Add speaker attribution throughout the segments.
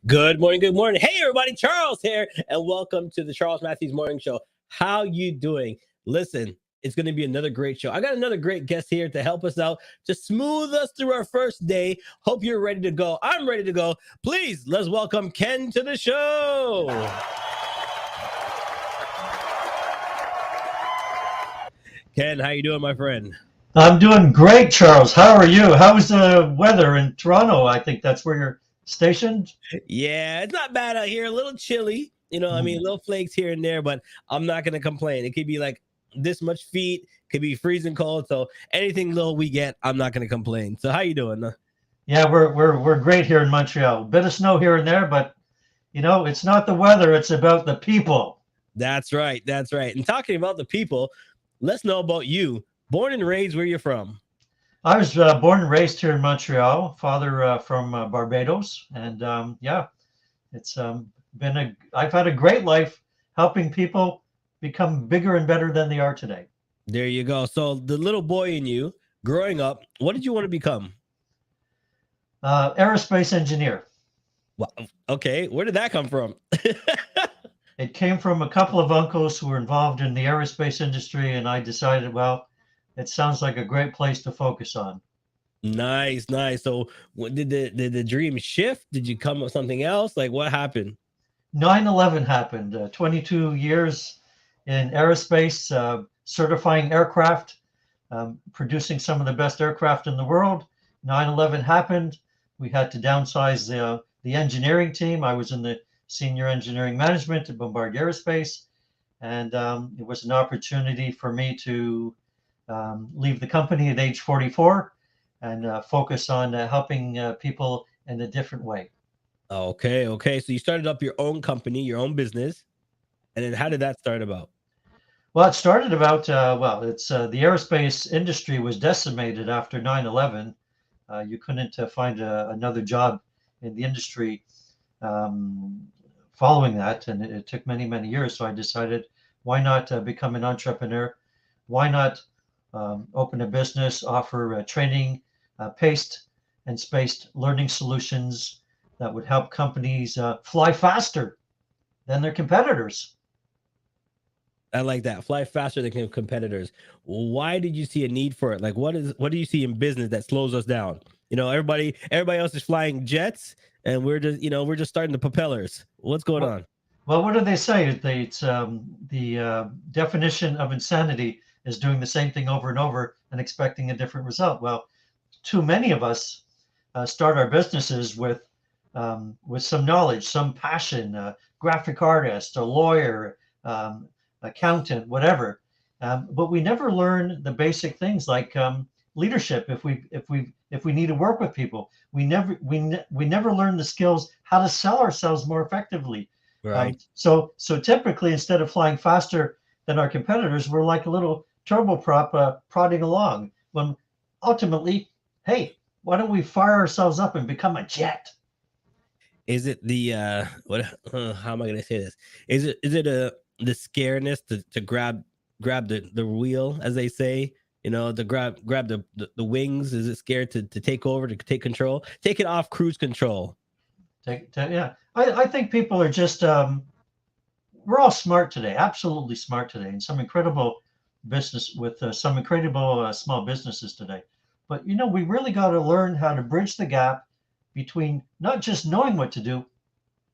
Speaker 1: Good morning, good morning. Hey everybody, Charles here, and welcome to the Charles Matthews Morning Show. How you doing? Listen, it's going to be another great show. I got another great guest here to help us out, to smooth us through our first day. Hope you're ready to go. I'm ready to go. Please, let's welcome Ken to the show. Ken, how you doing, my friend?
Speaker 2: I'm doing great, Charles. How are you? How's the weather in Toronto? I think that's where you're stationed.
Speaker 1: Yeah, it's not bad out here. A little chilly, little flakes here and there, but I'm not gonna complain. It could be like this much feet, could be freezing cold. So anything little we get, I'm not gonna complain. So how you doing?
Speaker 2: Yeah, we're great here in Montreal. Bit of snow here and there, but it's not the weather, it's about the people.
Speaker 1: That's right. That's right. And talking about the people, let's know about you. Born and raised, where you're from?
Speaker 2: I was born and raised here in Montreal. Father from Barbados, and yeah, it's I've had a great life helping people become bigger and better than they are today.
Speaker 1: There you go. So the little boy in you, growing up, what did you want to become?
Speaker 2: Aerospace engineer.
Speaker 1: Well, okay, where did that come from?
Speaker 2: It came from a couple of uncles who were involved in the aerospace industry, and I decided, well, it sounds like a great place to focus on.
Speaker 1: Nice, nice. So, did the dream shift? Did you come up with something else? Like, what happened?
Speaker 2: 9/11 happened. 22 years in aerospace, certifying aircraft, producing some of the best aircraft in the world. 9/11 happened. We had to downsize the engineering team. I was in the senior engineering management at Bombardier Aerospace, and it was an opportunity for me to leave the company at age 44 and focus on helping people in a different way.
Speaker 1: Okay, okay. So you started up your own company, your own business, and then how did that start about?
Speaker 2: Well, it started about, it's the aerospace industry was decimated after 9/11. You couldn't find another job in the industry um, following that, and it took many, many years. So I decided, why not become an entrepreneur? Why not open a business, offer training, paced and spaced learning solutions that would help companies fly faster than their competitors?
Speaker 1: I like that. Fly faster than competitors. Why did you see a need for it? Like, what do you see in business that slows us down? Everybody else is flying jets, and we're just starting the propellers. What's going
Speaker 2: Well,
Speaker 1: on?
Speaker 2: well, what do they say? It's the definition of insanity is doing the same thing over and over and expecting a different result. Well, too many of us start our businesses with some knowledge, some passion, graphic artist, a lawyer, accountant, whatever. But we never learn the basic things like leadership. If we need to work with people, we never learn the skills how to sell ourselves more effectively.
Speaker 1: Right.
Speaker 2: So typically, instead of flying faster than our competitors, we're like a little turboprop prodding along. When ultimately, hey, why don't we fire ourselves up and become a jet?
Speaker 1: Is it the what? How am I going to say this? Is it the scaredness to grab the wheel, as they say? To grab the wings. Is it scared to take over, to take control, take it off cruise control?
Speaker 2: Yeah, I think people are just we're all smart today, absolutely smart today, and some incredible business with some incredible small businesses today. But we really got to learn how to bridge the gap between not just knowing what to do,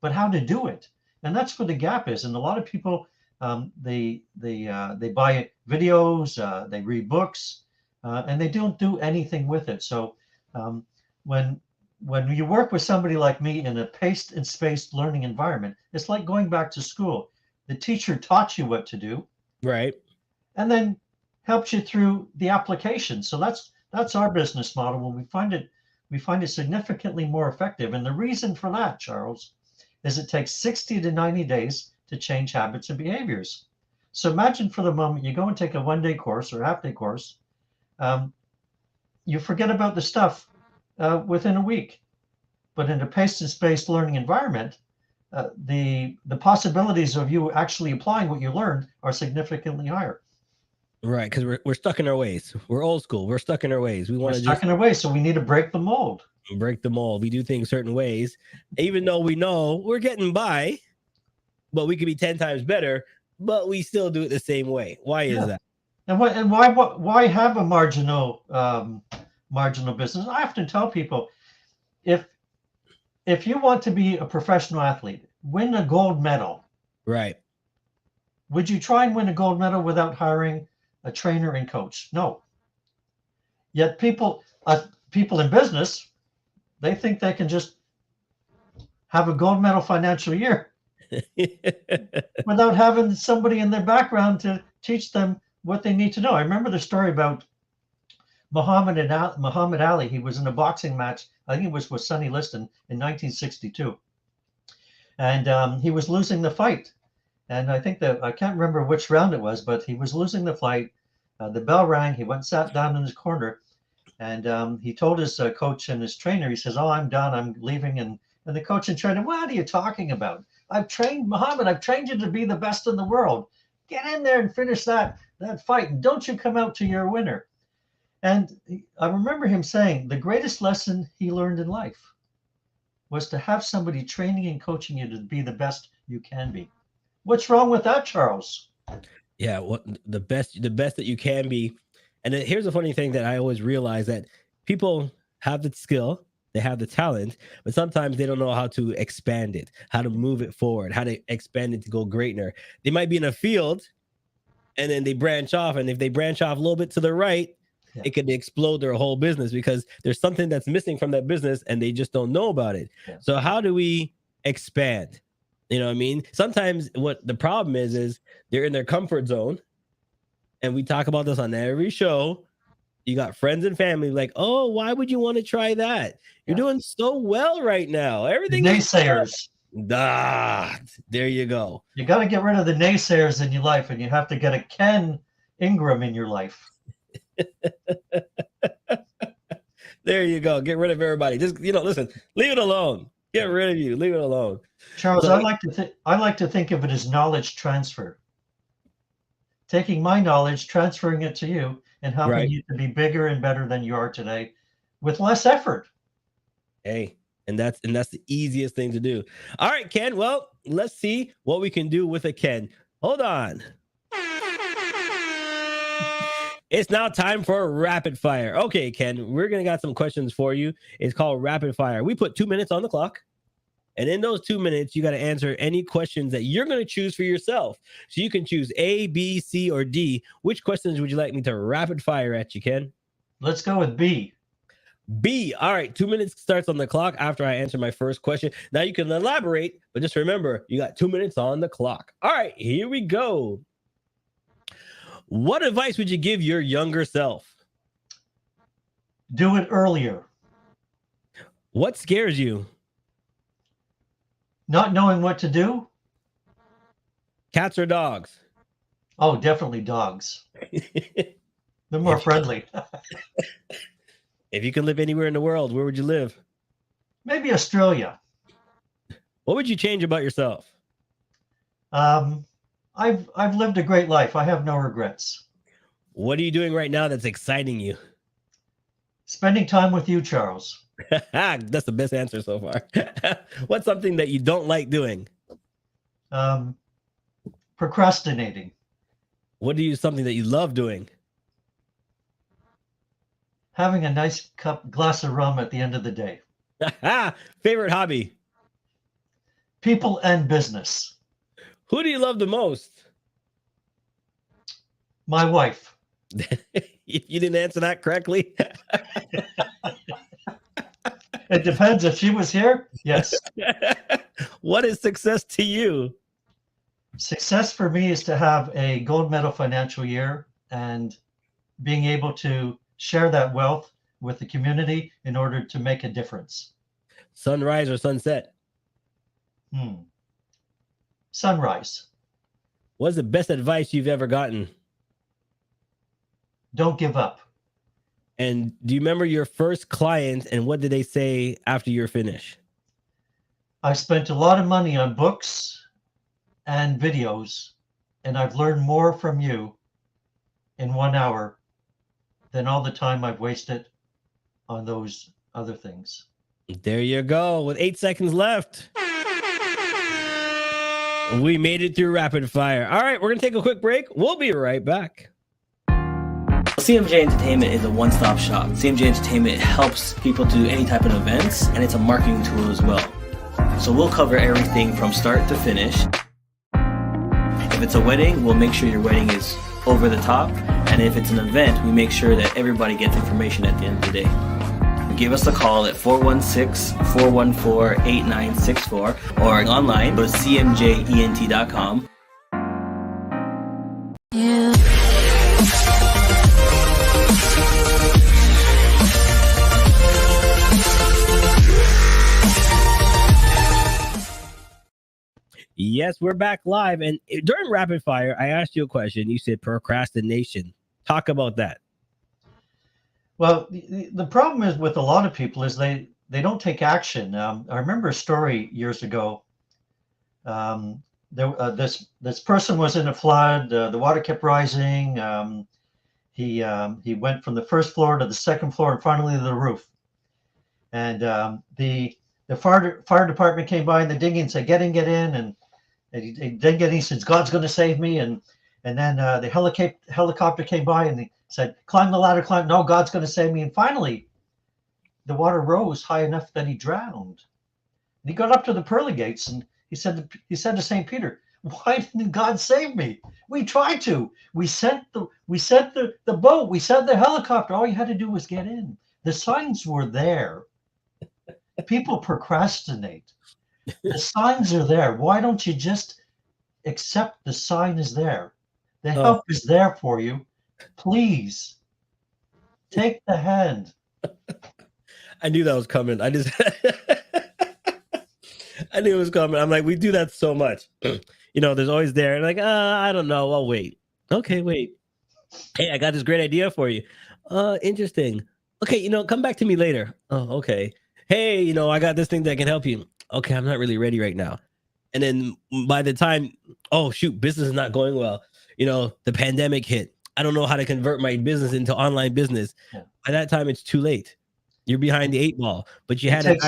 Speaker 2: but how to do it. And that's where the gap is. And a lot of people, they buy videos, they read books, and they don't do anything with it. So um, when when you work with somebody like me in a paced and spaced learning environment, it's like going back to school. The teacher taught you what to do,
Speaker 1: Right.
Speaker 2: and then helps you through the application. So that's our business model. When we find it significantly more effective. And the reason for that, Charles, is it takes 60 to 90 days to change habits and behaviors. So imagine for the moment you go and take a 1 day course or a half day course. Um, you forget about the stuff within a week. But in a paced and spaced learning environment, the possibilities of you actually applying what you learned are significantly higher.
Speaker 1: Right, because we're stuck in our ways. We're old school. We're stuck in our ways. We
Speaker 2: We're
Speaker 1: want to
Speaker 2: stuck
Speaker 1: just
Speaker 2: in our way, so we need to break the mold.
Speaker 1: break the mold. We do things certain ways, even though we know we're getting by, but we could be 10 times better, but we still do it the same way. Why is
Speaker 2: Yeah.
Speaker 1: that?
Speaker 2: And why have a marginal business? I often tell people, if you want to be a professional athlete, win a gold medal,
Speaker 1: Right.
Speaker 2: would you try and win a gold medal without hiring a trainer and coach? No. Yet people in business, they think they can just have a gold medal financial year without having somebody in their background to teach them what they need to know. I remember the story about Muhammad Ali. He was in a boxing match. I think it was with Sonny Liston in 1962, and he was losing the fight. And I think that I can't remember which round it was, but he was losing the fight. The bell rang. He went and sat down in his corner, and he told his coach and his trainer. He says, "Oh, I'm done. I'm leaving." And the coach and trainer, "What are you talking about? I've trained Muhammad. I've trained you to be the best in the world. Get in there and finish that fight, and don't you come out to your winner." And I remember him saying the greatest lesson he learned in life was to have somebody training and coaching you to be the best you can be. What's wrong with that, Charles?
Speaker 1: Yeah, what the best that you can be. And here's the funny thing that I always realize, that people have the skill, they have the talent, but sometimes they don't know how to expand it, how to move it forward, how to expand it to go greater. They might be in a field and then they branch off, and if they branch off a little bit to the right,
Speaker 2: Yeah.
Speaker 1: it could explode their whole business because there's something that's missing from that business and they just don't know about it.
Speaker 2: Yeah.
Speaker 1: So how do we expand? You know what I mean? Sometimes what the problem is they're in their comfort zone. And we talk about this on every show. You got friends and family like, "Oh, why would you want to try that? You're doing so well right now. Everything is
Speaker 2: Naysayers.
Speaker 1: There you go.
Speaker 2: You got to get rid of the naysayers in your life, and you have to get a Ken Ingram in your life.
Speaker 1: There you go. Get rid of everybody. Just, listen, leave it alone. Get rid of you. Leave it alone.
Speaker 2: Charles,
Speaker 1: So-
Speaker 2: I like to think of it as knowledge transfer. Taking my knowledge, transferring it to you, and helping
Speaker 1: Right.
Speaker 2: you to be bigger and better than you are today with less effort.
Speaker 1: Hey, and that's the easiest thing to do. All right, Ken. Well, let's see what we can do with a Ken. Hold on. It's now time for rapid fire. Okay, Ken, we're gonna got some questions for you. It's called rapid fire. We put 2 minutes on the clock, and in those 2 minutes, you got to answer any questions that you're going to choose for yourself. So you can choose A, B, C, or D. Which questions would you like me to rapid fire at you, Ken?
Speaker 2: Let's go with B.
Speaker 1: B. All right, 2 minutes starts on the clock after I answer my first question. Now you can elaborate, but just remember, you got 2 minutes on the clock. All right, here we go. What advice would you give your younger self?
Speaker 2: Do it earlier.
Speaker 1: What scares you?
Speaker 2: Not knowing what to do?
Speaker 1: Cats or dogs?
Speaker 2: Oh, definitely dogs. They're more friendly.
Speaker 1: If you could live anywhere in the world, where would you live?
Speaker 2: Maybe Australia.
Speaker 1: What would you change about yourself?
Speaker 2: I've lived a great life. I have no regrets.
Speaker 1: What are you doing right now that's exciting you?
Speaker 2: Spending time with you, Charles.
Speaker 1: That's the best answer so far. What's something that you don't like doing?
Speaker 2: Procrastinating.
Speaker 1: What something that you love doing?
Speaker 2: Having a nice glass of rum at the end of the day.
Speaker 1: Favorite hobby?
Speaker 2: People and business.
Speaker 1: Who do you love the most?
Speaker 2: My wife.
Speaker 1: You didn't answer that correctly.
Speaker 2: It depends. If she was here, yes.
Speaker 1: What is success to you?
Speaker 2: Success for me is to have a gold medal financial year and being able to share that wealth with the community in order to make a difference.
Speaker 1: Sunrise or sunset?
Speaker 2: Sunrise.
Speaker 1: What's the best advice you've ever gotten?
Speaker 2: Don't give up.
Speaker 1: And do you remember your first client and what did they say after you're finished?
Speaker 2: I spent a lot of money on books and videos, and I've learned more from you in 1 hour than all the time I've wasted on those other things.
Speaker 1: There you go. With 8 seconds left, we made it through rapid fire. All right, we're going to take a quick break. We'll be right back.
Speaker 3: CMJ Entertainment is a one-stop shop. CMJ Entertainment helps people do any type of events, and it's a marketing tool as well. So we'll cover everything from start to finish. If it's a wedding, we'll make sure your wedding is over the top. And if it's an event, we make sure that everybody gets information at the end of the day. Give us a call at 416-414-8964 or online, go to cmjent.com.
Speaker 1: Yes, we're back live. And during rapid fire, I asked you a question. You said procrastination. Talk about that.
Speaker 2: Well, the problem is with a lot of people is they don't take action. I remember a story years ago. This person was in a flood. The water kept rising. He went from the first floor to the second floor and finally to the roof. And the fire department came by and the digging said, "Get in," and he didn't get in. He says, "God's going to save me." And then the helicopter came by and he said, "Climb the ladder, climb." "No, God's going to save me." And finally, the water rose high enough that he drowned. And he got up to the pearly gates and he said to St. Peter, "Why didn't God save me? We tried to. We sent the boat. We sent the helicopter. All you had to do was get in. The signs were there." People procrastinate. The signs are there. Why don't you just accept the sign is there? The help is there for you. Please take the hand.
Speaker 1: I knew that was coming. I knew it was coming. I'm like, we do that so much. There's always there. Like, I don't know. I'll wait. Okay, wait. Hey, I got this great idea for you. Interesting. Okay, come back to me later. Oh, okay. Hey, I got this thing that can help you. Okay, I'm not really ready right now. And then by the time, oh shoot, business is not going well. The pandemic hit. I don't know how to convert my business into online business. Yeah. By that time, it's too late. You're behind the 8 ball. But you had
Speaker 2: it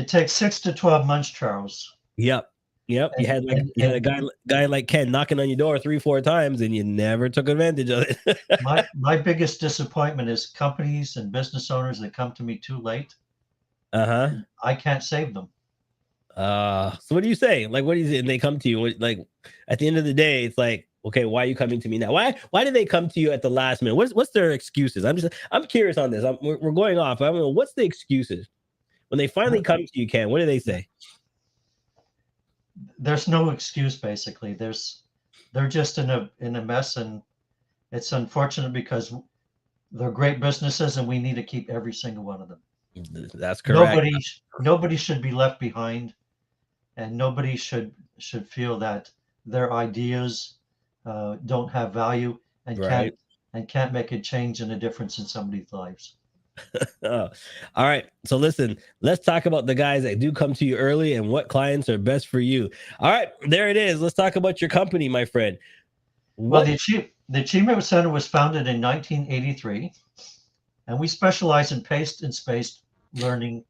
Speaker 2: takes 6 to 12 months, Charles.
Speaker 1: Yep. You had a guy like Ken knocking on your door 3-4 times, and you never took advantage of it.
Speaker 2: my biggest disappointment is companies and business owners that come to me too late. I can't save them.
Speaker 1: So what do you say? Like, what do you say? And they come to you like at the end of the day, it's like, okay, why are you coming to me now? Why do they come to you at the last minute? What's their excuses? I'm curious on this. We're going off. I don't know, what's the excuses when they finally come to you, Ken? What do they say?
Speaker 2: There's no excuse. Basically, they're just in a mess, and it's unfortunate because they're great businesses, and we need to keep every single one of them.
Speaker 1: That's correct.
Speaker 2: Nobody should be left behind, and nobody should feel that their ideas don't have value and can't make a change and a difference in somebody's lives.
Speaker 1: All right. So listen, let's talk about the guys that do come to you early and what clients are best for you. All right, there it is. Let's talk about your company, my friend.
Speaker 2: Well, the Achievement Center was founded in 1983. And we specialize in paced and spaced learning.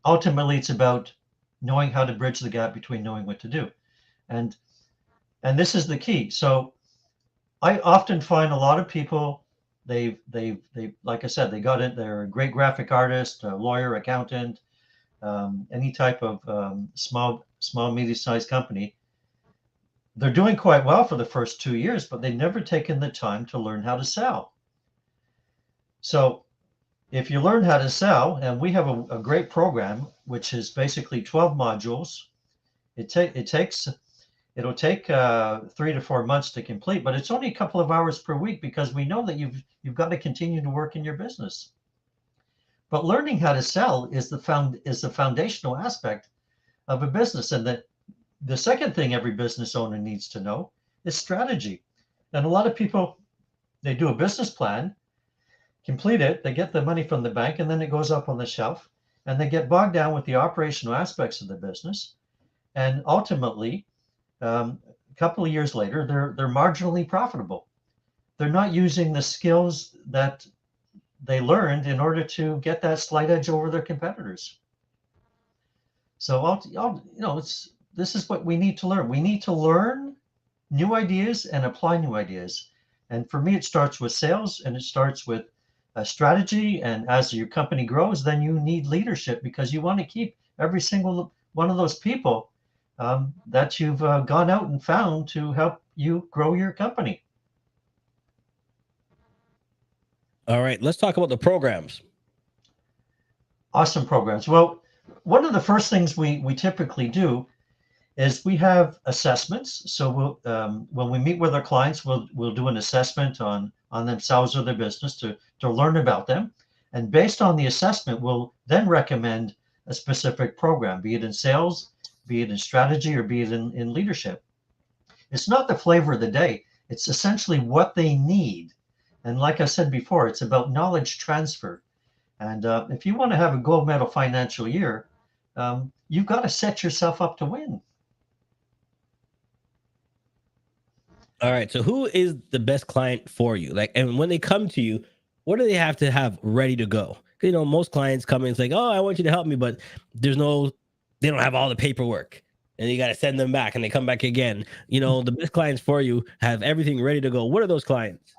Speaker 2: Ultimately, it's about knowing how to bridge the gap between knowing what to do, and this is the key. So, I often find a lot of people they like I said, they got it. They're a great graphic artist, a lawyer, accountant, any type of small medium-sized company. They're doing quite well for the first 2 years, but they've never taken the time to learn how to sell. So if you learn how to sell, and we have a great program, which is basically 12 modules, it'll take 3 to 4 months to complete, but it's only a couple of hours per week because we know that you've got to continue to work in your business. But learning how to sell is the foundational aspect of a business. And the second thing every business owner needs to know is strategy. And a lot of people, they do a business plan, complete it, they get the money from the bank, and then it goes up on the shelf, and they get bogged down with the operational aspects of the business. And ultimately, a couple of years later, they're marginally profitable. They're not using the skills that they learned in order to get that slight edge over their competitors. So this is what we need to learn. We need to learn new ideas and apply new ideas. And for me, it starts with sales, and it starts with a strategy. And as your company grows, then you need leadership, because you want to keep every single one of those people that you've gone out and found to help you grow your company.
Speaker 1: All right, let's talk about the programs.
Speaker 2: Awesome programs. Well, one of the first things we typically do is we have assessments. So when we meet with our clients, we'll do an assessment on themselves or their business to learn about them. And based on the assessment, we'll then recommend a specific program, be it in sales, be it in strategy, or be it in leadership. It's not the flavor of the day. It's essentially what they need. And like I said before, it's about knowledge transfer. And if you want to have a gold medal financial year, you've got to set yourself up to win.
Speaker 1: All right. So who is the best client for you? Like, and when they come to you, what do they have to have ready to go? 'Cause, most clients come in and say, oh, I want you to help me, but they don't have all the paperwork, and you got to send them back, and they come back again. The best clients for you have everything ready to go. What are those clients?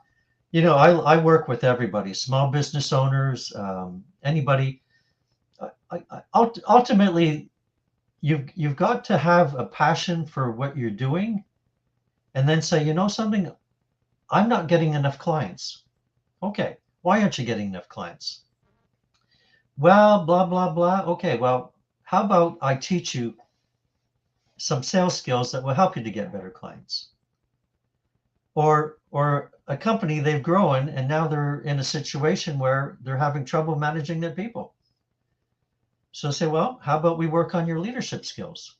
Speaker 2: I work with everybody, small business owners, anybody. Ultimately, you've got to have a passion for what you're doing, and then say, something, I'm not getting enough clients. Okay, why aren't you getting enough clients? Well, blah, blah, blah. Okay, well, how about I teach you some sales skills that will help you to get better clients? Or a company, they've grown and now they're in a situation where they're having trouble managing their people. So say, well, how about we work on your leadership skills?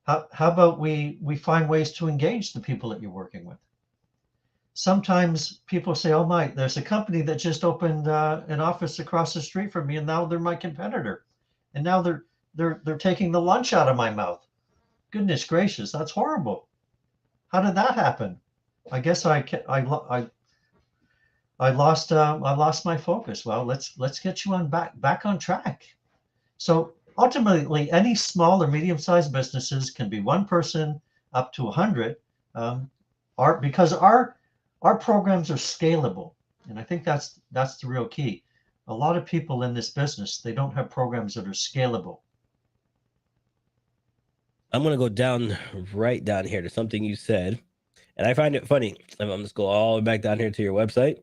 Speaker 2: How about we find ways to engage the people that you're working with? Sometimes people say, oh my, there's a company that just opened an office across the street from me, and now they're my competitor. And now they're taking the lunch out of my mouth. Goodness gracious, that's horrible. How did that happen? I guess I lost my focus. Well, let's get you back on track. So ultimately, any small or medium-sized businesses can be one person up to 100, because our programs are scalable, and I think that's the real key. A lot of people in this business, they don't have programs that are scalable.
Speaker 1: I'm going to go right down here to something you said, and I find it funny. I'm just go all the way back down here to your website.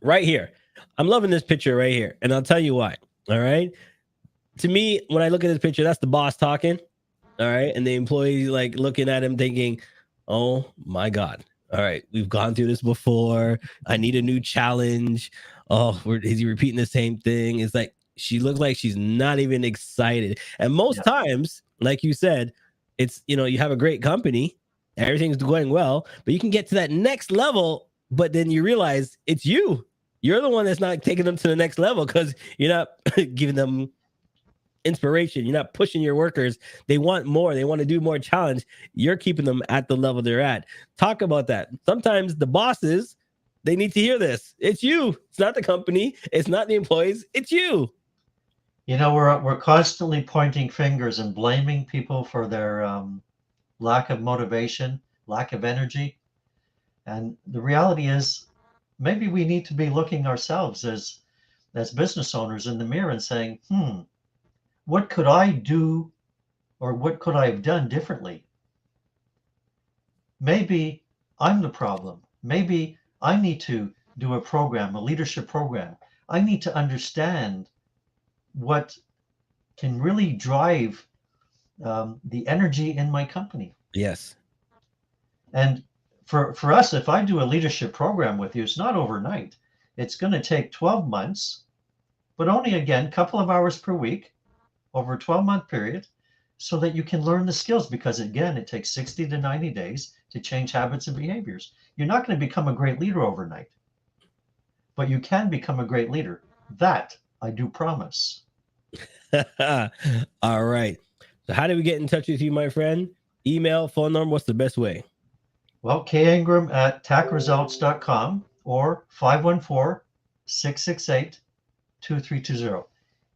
Speaker 1: Right here. I'm loving this picture right here, and I'll tell you why. All right. To me, when I look at this picture, that's the boss talking. All right. And the employee like looking at him thinking, oh my God. All right. We've gone through this before. I need a new challenge. Oh, is he repeating the same thing? It's like, she looks like she's not even excited. And most times, like you said, it's, you have a great company, everything's going well, but you can get to that next level, but then you realize it's you. You're the one that's not taking them to the next level because you're not giving them inspiration. You're not pushing your workers. They want more. They want to do more challenge. You're keeping them at the level they're at. Talk about that. Sometimes the bosses, they need to hear this. It's you. It's not the company. It's not the employees. It's you.
Speaker 2: We're constantly pointing fingers and blaming people for their lack of motivation, lack of energy. And the reality is, maybe we need to be looking ourselves as business owners in the mirror and saying, what could I do, or what could I have done differently? Maybe I'm the problem. Maybe I need to do a leadership program. I need to understand what can really drive the energy in my company.
Speaker 1: Yes.
Speaker 2: And for us, if I do a leadership program with you, it's not overnight. It's going to take 12 months, but only, again, a couple of hours per week over a 12-month period, so that you can learn the skills, because again, it takes 60 to 90 days to change habits and behaviors. You're not going to become a great leader overnight, but you can become a great leader. That I do promise.
Speaker 1: All right. So how do we get in touch with you, my friend? Email, phone number, what's the best way?
Speaker 2: Well, kingram@tacresults.com or 668-2320.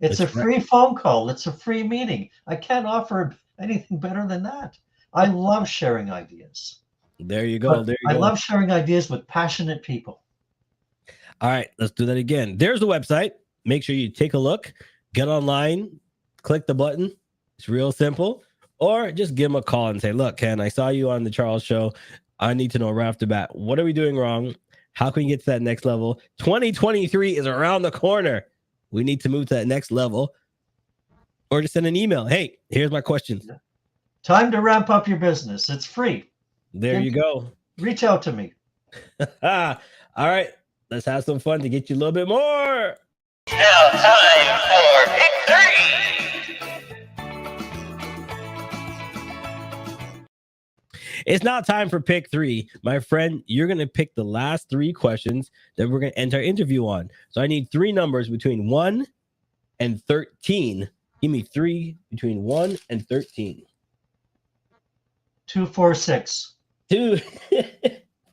Speaker 2: It's
Speaker 1: That's
Speaker 2: a
Speaker 1: right.
Speaker 2: free phone call. It's a free meeting. I can't offer anything better than that. I love sharing ideas,
Speaker 1: There you go.
Speaker 2: but
Speaker 1: There you
Speaker 2: I
Speaker 1: go.
Speaker 2: love sharing ideas with passionate people.
Speaker 1: All right, let's do that again. There's the website. Make sure you take a look, get online, click the button. It's real simple. Or just give them a call and say, look, Ken, I saw you on the Charles Show. I need to know right off the bat, what are we doing wrong? How can we get to that next level? 2023 is around the corner. We need to move to that next level. Or just send an email. Hey, here's my questions.
Speaker 2: Time to ramp up your business. It's free.
Speaker 1: There you go.
Speaker 2: Reach out to me.
Speaker 1: All right, let's have some fun to get you a little bit more.
Speaker 4: Now time for Pick 3.
Speaker 1: It's now time for pick 3. My friend, you're going to pick the last 3 questions that we're going to end our interview on. So I need 3 numbers between 1 and 13. Give me 3 between 1 and 13.
Speaker 2: 246.
Speaker 1: 2,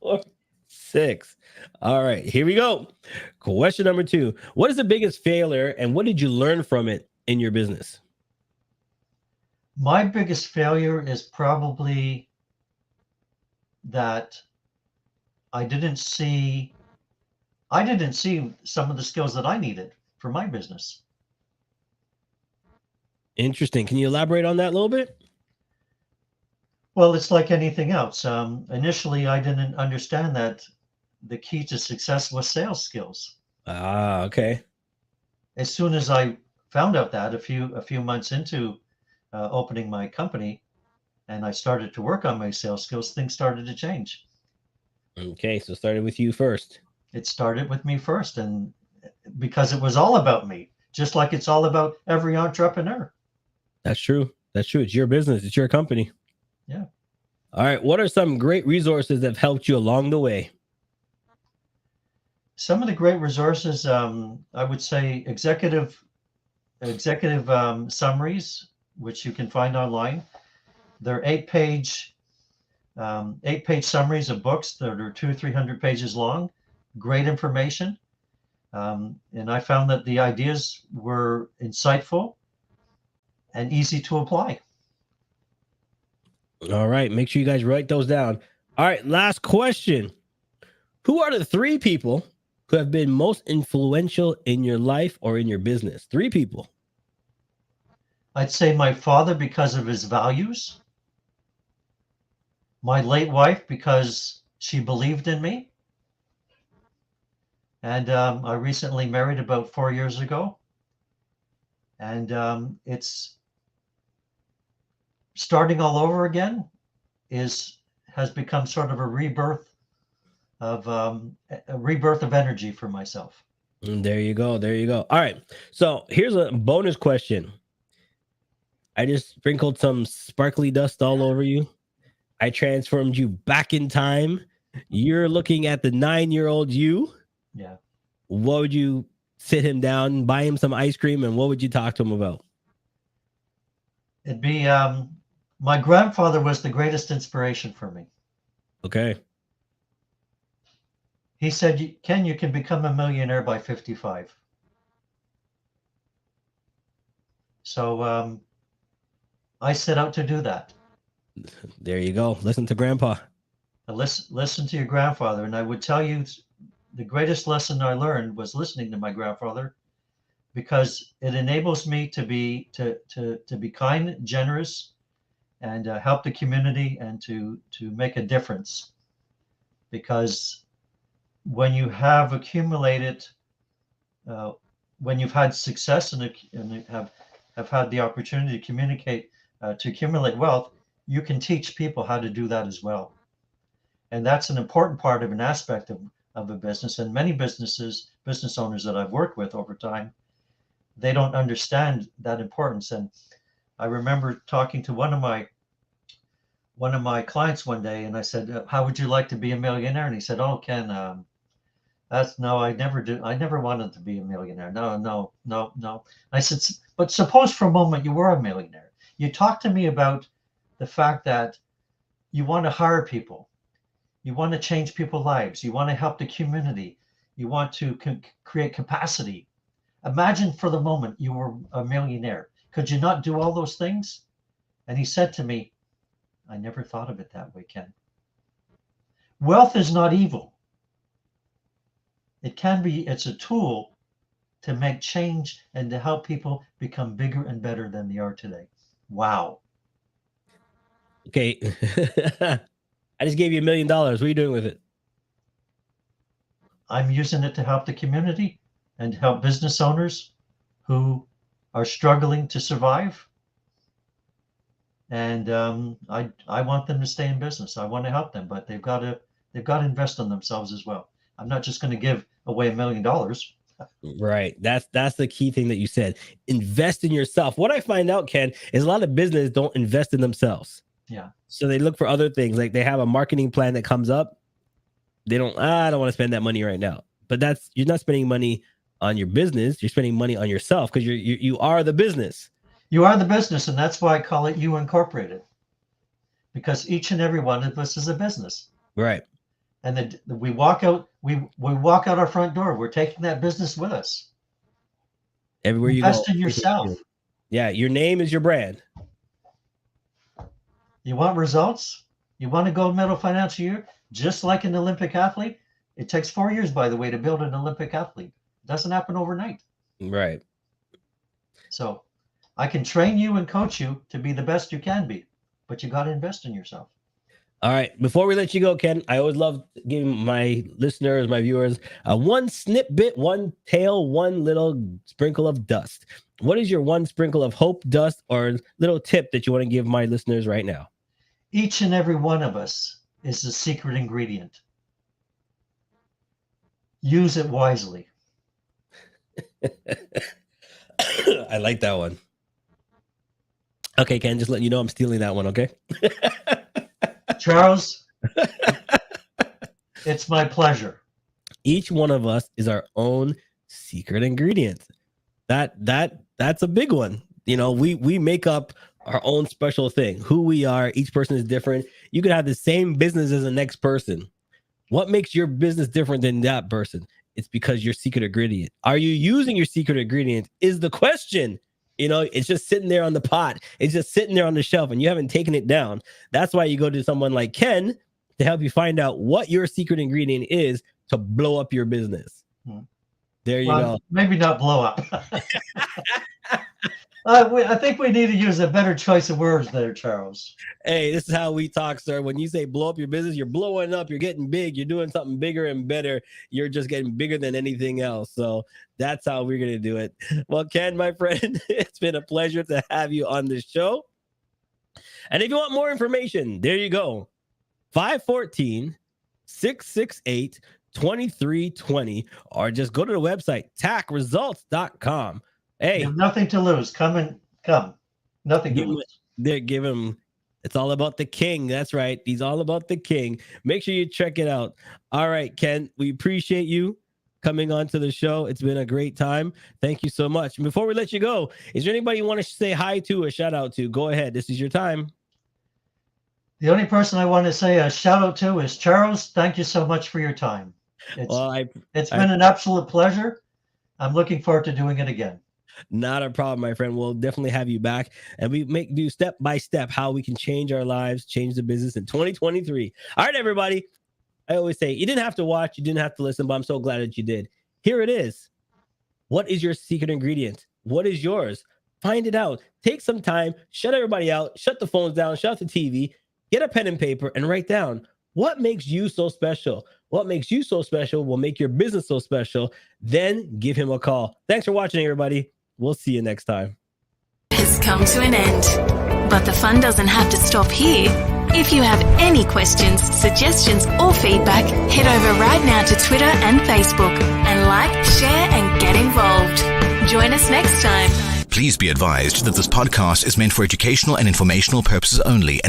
Speaker 1: 4, 6. All right, here we go. Question number 2. What is the biggest failure and what did you learn from it in your business?
Speaker 2: My biggest failure is probably that I didn't see some of the skills that I needed for my business.
Speaker 1: Interesting. Can you elaborate on that a little bit?
Speaker 2: Well, it's like anything else. Initially, I didn't understand that the key to success was sales skills.
Speaker 1: Ah, okay.
Speaker 2: As soon as I found out that a few months into opening my company, and I started to work on my sales skills, things started to change.
Speaker 1: Okay, so started with you first.
Speaker 2: It started with me first, and because it was all about me, just like it's all about every entrepreneur.
Speaker 1: That's true. That's true. It's your business. It's your company.
Speaker 2: Yeah.
Speaker 1: All right. What are some great resources that have helped you along the way?
Speaker 2: Some of the great resources, I would say executive summaries, which you can find online. They're 8-page summaries of books that are 200-300 pages long. Great information. And I found that the ideas were insightful and easy to apply.
Speaker 1: All right. Make sure you guys write those down. All right. Last question. Who are the 3 people who have been most influential in your life or in your business? 3 people.
Speaker 2: I'd say my father because of his values, my late wife because she believed in me, and I recently married about 4 years ago, and it's starting all over again has become sort of a rebirth of energy for myself.
Speaker 1: And there you go. There you go. All right. So here's a bonus question. I just sprinkled some sparkly dust all over you. I transformed you back in time. You're looking at the 9-year-old you.
Speaker 2: Yeah.
Speaker 1: What would you sit him down, buy him some ice cream, and what would you talk to him about?
Speaker 2: It'd be my grandfather was the greatest inspiration for me.
Speaker 1: Okay.
Speaker 2: He said, Ken, you can become a millionaire by 55. So I set out to do that.
Speaker 1: There you go. Listen to Grandpa.
Speaker 2: Listen to your grandfather. And I would tell you the greatest lesson I learned was listening to my grandfather, because it enables me to be kind, generous, and help the community and to make a difference. Because when you have accumulated, when you've had success and have had the opportunity to communicate, to accumulate wealth, you can teach people how to do that as well. And that's an important part of an aspect of a business. And many business owners that I've worked with over time, they don't understand that importance. And I remember talking to one of my clients one day, and I said, how would you like to be a millionaire? And he said, oh, Ken, I never wanted to be a millionaire. No. I said, but suppose for a moment you were a millionaire. You talk to me about the fact that you want to hire people. You want to change people's lives. You want to help the community. You want to create capacity. Imagine for the moment you were a millionaire. Could you not do all those things? And he said to me, I never thought of it that way, Ken. Wealth is not evil. It can be, it's a tool to make change and to help people become bigger and better than they are today. Wow.
Speaker 1: Okay. I just gave you $1 million. What are you doing with it?
Speaker 2: I'm using it to help the community and to help business owners who are struggling to survive. And I want them to stay in business. I want to help them, but they've got to invest in themselves as well. I'm not just going to give away $1 million.
Speaker 1: Right. That's the key thing that you said. Invest in yourself. What I find out, Ken, is a lot of business don't invest in themselves.
Speaker 2: Yeah.
Speaker 1: So they look for other things. Like they have a marketing plan that comes up. They don't, I don't want to spend that money right now. But you're not spending money on your business. You're spending money on yourself because you are the business. You
Speaker 2: are the business, and that's why I call it You Incorporated. Because each and every one of us is a business.
Speaker 1: Right.
Speaker 2: And we walk out our front door. We're taking that business with us.
Speaker 1: Everywhere you
Speaker 2: go. Invest in yourself.
Speaker 1: Yeah, your name is your brand.
Speaker 2: You want results? You want a gold medal financial year? Just like an Olympic athlete? It takes 4 years, by the way, to build an Olympic athlete. It doesn't happen overnight.
Speaker 1: Right.
Speaker 2: So I can train you and coach you to be the best you can be, but you got to invest in yourself.
Speaker 1: All right. Before we let you go, Ken, I always love giving my listeners, my viewers, one snippet, one tale, one little sprinkle of dust. What is your one sprinkle of hope, dust, or little tip that you want to give my listeners right now?
Speaker 2: Each and every one of us is the secret ingredient. Use it wisely.
Speaker 1: I like that one. Okay, Ken, just letting you know I'm stealing that one, okay?
Speaker 2: Charles, it's my pleasure.
Speaker 1: Each one of us is our own secret ingredient. That's a big one. You know, we make up our own special thing. Who we are, each person is different. You could have the same business as the next person. What makes your business different than that person? It's because your secret ingredient. Are you using your secret ingredient is the question. You know, it's just sitting there on the pot. It's just sitting there on the shelf and you haven't taken it down. That's why you go to someone like Ken to help you find out what your secret ingredient is to blow up your business. There you go.
Speaker 2: Maybe not blow up. I think we need to use a better choice of words there, Charles.
Speaker 1: Hey, this is how we talk, sir. When you say blow up your business, you're blowing up. You're getting big. You're doing something bigger and better. You're just getting bigger than anything else. So that's how we're going to do it. Well, Ken, my friend, it's been a pleasure to have you on the show. And if you want more information, there you go. 514-668-2320, or just go to the website, tacresults.com. Hey,
Speaker 2: you have nothing to lose. Come. Nothing to lose.
Speaker 1: Give him. It's all about the king. That's right. He's all about the king. Make sure you check it out. All right, Ken, we appreciate you coming on to the show. It's been a great time. Thank you so much. Before we let you go, is there anybody you want to say hi to or shout out to? Go ahead. This is your time.
Speaker 2: The only person I want to say a shout out to is Charles. Thank you so much for your time. It's been an absolute pleasure. I'm looking forward to doing it again.
Speaker 1: Not a problem, my friend. We'll definitely have you back, and we do step by step how we can change our lives, change the business in 2023. All right, everybody. I always say you didn't have to watch, you didn't have to listen, but I'm so glad that you did. Here it is. What is your secret ingredient? What is yours? Find it out. Take some time. Shut everybody out. Shut the phones down. Shut the TV. Get a pen and paper and write down what makes you so special. What makes you so special will make your business so special. Then give him a call. Thanks for watching, everybody. We'll see you next time.
Speaker 5: Has come to an end, but the fun doesn't have to stop here. If you have any questions, suggestions, or feedback, head over right now to Twitter and Facebook and like, share, and get involved. Join us next time.
Speaker 6: Please be advised that this podcast is meant for educational and informational purposes only.